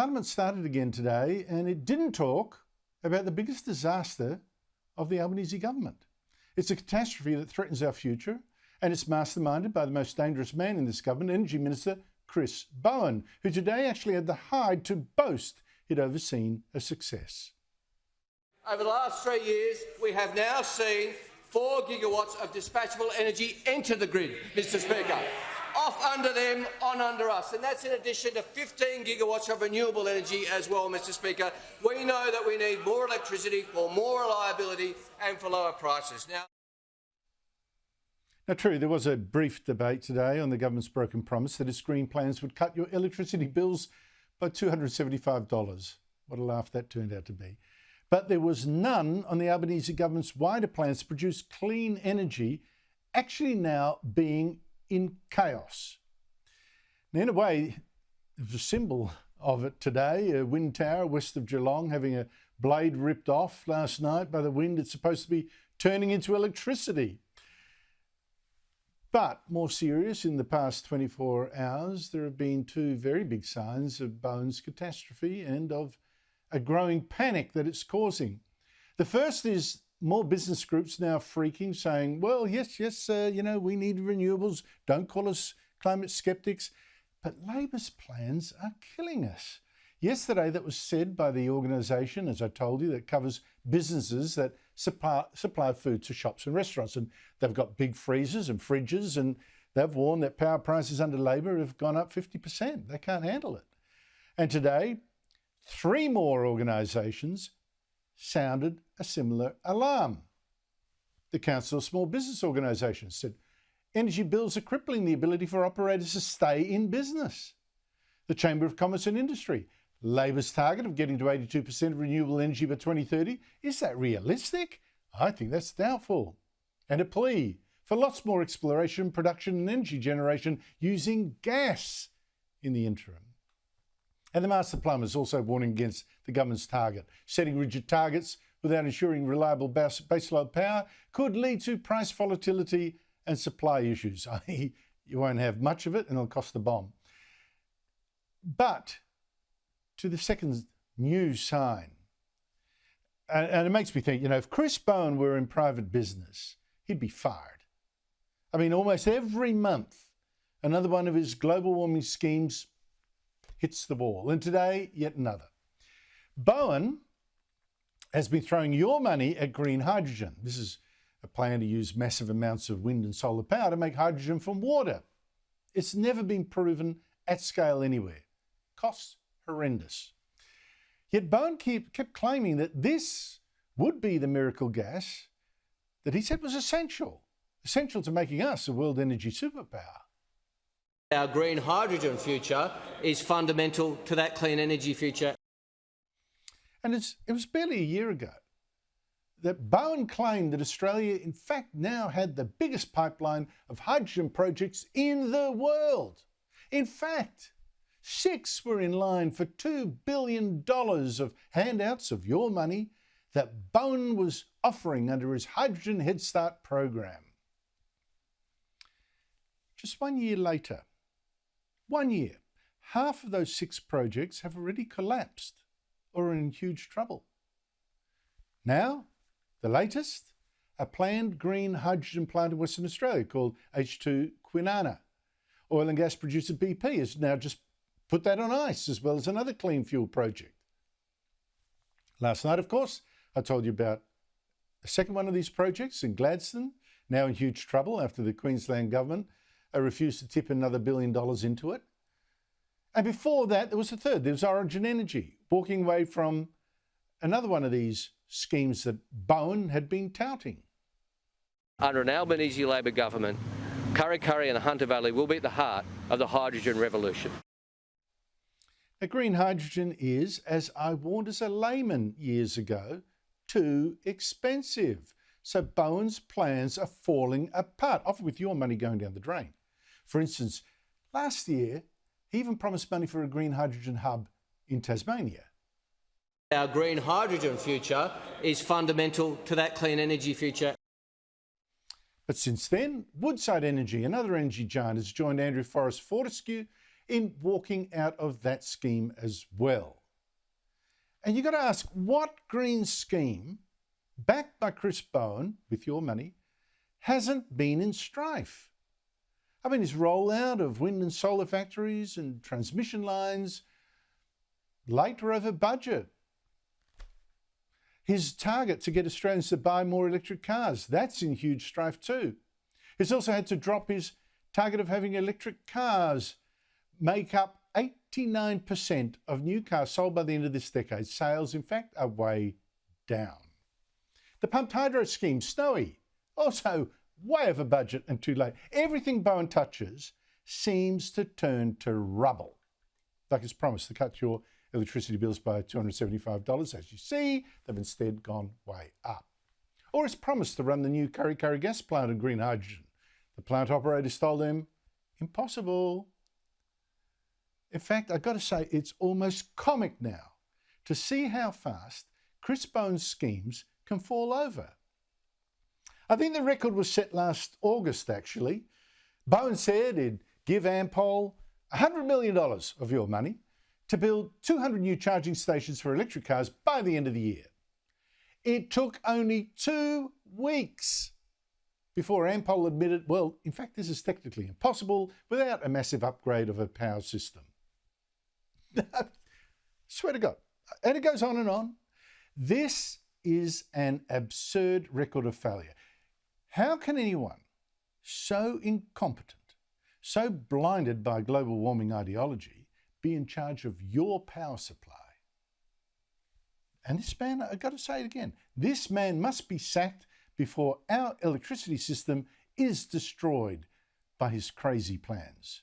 Parliament started again today and it didn't talk about the biggest disaster of the Albanese government. It's a catastrophe that threatens our future and it's masterminded by the most dangerous man in this government, Energy Minister Chris Bowen, who today actually had the hide to boast he'd overseen a success. Over the last 3 years, we have now seen 4 gigawatts of dispatchable energy enter the grid, Mr Speaker. Off under them, on under us. And that's in addition to 15 gigawatts of renewable energy as well, Mr Speaker. We know that we need more electricity for more reliability and for lower prices. Now, true, there was a brief debate today on the government's broken promise that its green plans would cut your electricity bills by $275. What a laugh that turned out to be. But there was none on the Albanese government's wider plans to produce clean energy, actually now being in chaos. Now, in a way, it was a symbol of it today, a wind tower west of Geelong having a blade ripped off last night by the wind. It's supposed to be turning into electricity. But more serious, in the past 24 hours, there have been 2 very big signs of Bowen's catastrophe and of a growing panic that it's causing. The first is more business groups now freaking, saying, well, yes, we need renewables. Don't call us climate skeptics. But Labor's plans are killing us. Yesterday, that was said by the organisation, as I told you, that covers businesses that supply food to shops and restaurants. And they've got big freezers and fridges, and they've warned that power prices under Labor have gone up 50%. They can't handle it. And today, 3 more organisations sounded a similar alarm. The Council of Small Business Organisations said energy bills are crippling the ability for operators to stay in business. The Chamber of Commerce and Industry, Labor's target of getting to 82% renewable energy by 2030, is that realistic? I think that's doubtful. And a plea for lots more exploration, production and energy generation using gas in the interim. And the Master Plumbers also warning against the government's target. Setting rigid targets without ensuring reliable baseload power could lead to price volatility and supply issues, i.e. you won't have much of it and it'll cost a bomb. But to the second new sign, and it makes me think, if Chris Bowen were in private business, he'd be fired. I mean, almost every month, another one of his global warming schemes hits the wall. And today, yet another. Bowen has been throwing your money at green hydrogen. This is a plan to use massive amounts of wind and solar power to make hydrogen from water. It's never been proven at scale anywhere. Costs horrendous. Yet Bowen kept claiming that this would be the miracle gas that he said was essential to making us a world energy superpower. Our green hydrogen future is fundamental to that clean energy future. And it was barely a year ago that Bowen claimed that Australia, in fact, now had the biggest pipeline of hydrogen projects in the world. In fact, 6 were in line for $2 billion of handouts of your money that Bowen was offering under his Hydrogen Head Start program. Just 1 year later, 1 year, half of those 6 projects have already collapsed or are in huge trouble. Now, the latest, a planned green hydrogen plant in Western Australia called H2 Kwinana. Oil and gas producer BP has now just put that on ice, as well as another clean fuel project. Last night, of course, I told you about the second one of these projects in Gladstone, now in huge trouble after the Queensland government refused to tip another $1 billion into it. And before that, there was a third. There was Origin Energy, walking away from another one of these schemes that Bowen had been touting. Under an Albanese Labor government, Kurri Kurri and the Hunter Valley will be at the heart of the hydrogen revolution. Now, green hydrogen is, as I warned as a layman years ago, too expensive. So Bowen's plans are falling apart, often with your money going down the drain. For instance, last year, he even promised money for a green hydrogen hub in Tasmania. Our green hydrogen future is fundamental to that clean energy future. But since then, Woodside Energy, another energy giant, has joined Andrew Forrest Fortescue in walking out of that scheme as well. And you've got to ask, what green scheme, backed by Chris Bowen with your money, hasn't been in strife? I mean, his rollout of wind and solar factories and transmission lines, late or over budget. His target to get Australians to buy more electric cars, that's in huge strife too. He's also had to drop his target of having electric cars make up 89% of new cars sold by the end of this decade. Sales, in fact, are way down. The pumped hydro scheme, snowy, also way over budget and too late. Everything Bowen touches seems to turn to rubble. Like it's promised to cut your electricity bills by $275. As you see, they've instead gone way up. Or it's promised to run the new Kurri Kurri gas plant on green hydrogen. The plant operators told them, impossible. In fact, I've got to say, it's almost comic now to see how fast Chris Bowen's schemes can fall over. I think the record was set last August, actually. Bowen said he'd give Ampol $100 million of your money to build 200 new charging stations for electric cars by the end of the year. It took only 2 weeks before Ampol admitted, well, in fact, this is technically impossible without a massive upgrade of a power system. Swear to God. And it goes on and on. This is an absurd record of failure. How can anyone so incompetent, so blinded by global warming ideology, be in charge of your power supply? And this man, I've got to say it again, this man must be sacked before our electricity system is destroyed by his crazy plans.